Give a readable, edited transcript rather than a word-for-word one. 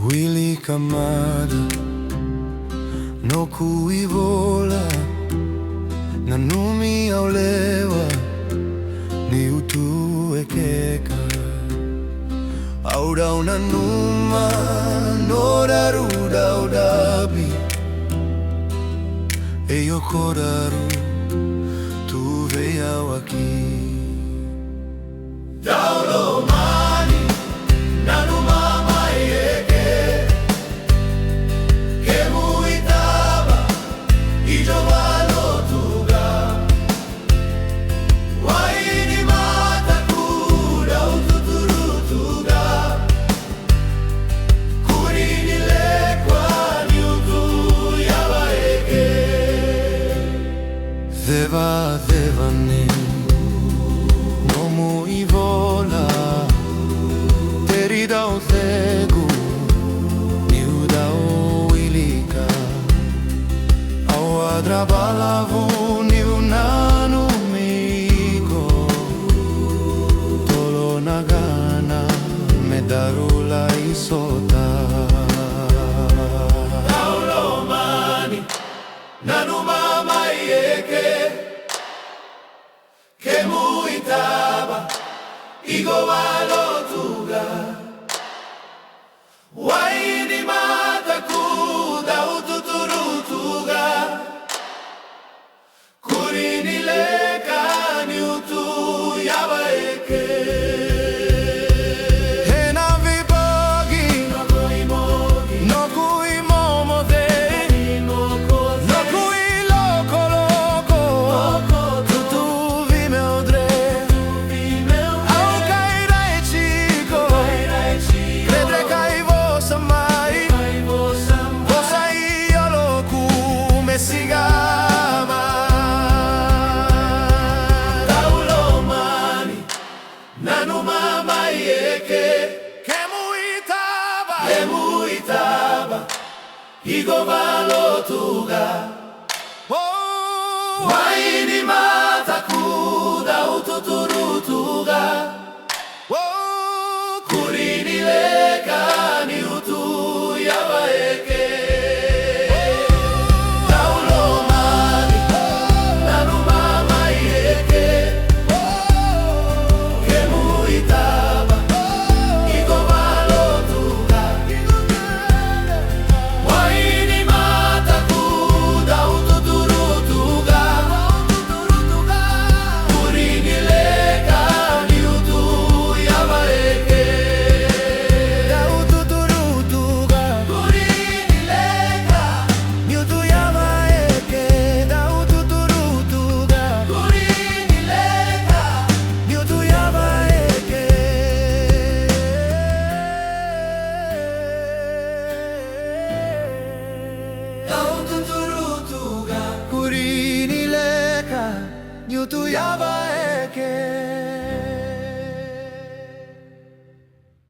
Wilika mada no kuivola na numi aulewa ni utuekeka aura una numa no daruda udabi eyo koraru tu veia waki daulo mani nanu mama yeke kemuitaba ijovalo tuga waini mata kuda ututurutuga kurini lekwa ni utu yabaeke deva devane nomu ivola terida o cego niuda o Wilika au adrabalavu niunanu miko tolo nagana medarula isota daulo mani nanu mama yeke kemuitaba igovalo tuga waini mata kuda ututurutuga kurini leka ni utu yabaeke hena vibogi no kuimomode no kuilokoloko tutu vimeodre au kairai chico vedre kai vosa mai vosa io lo come sigama daulo mani nanu mama yeke kemuitaba igovalo tuga waini mata kuda ututurutuga kurini leka ni utu yabaeke daulo mani nanu mama yeke kemuitaba igovalo tuga waini mata kuda ututurutuga kurini leka ni utu yabaeke daututurutuga kurini leka ni utu yabaeke daututurutuga kurini leka ni utu yabaeke daututurutuga kurini leka ni utu yabaeke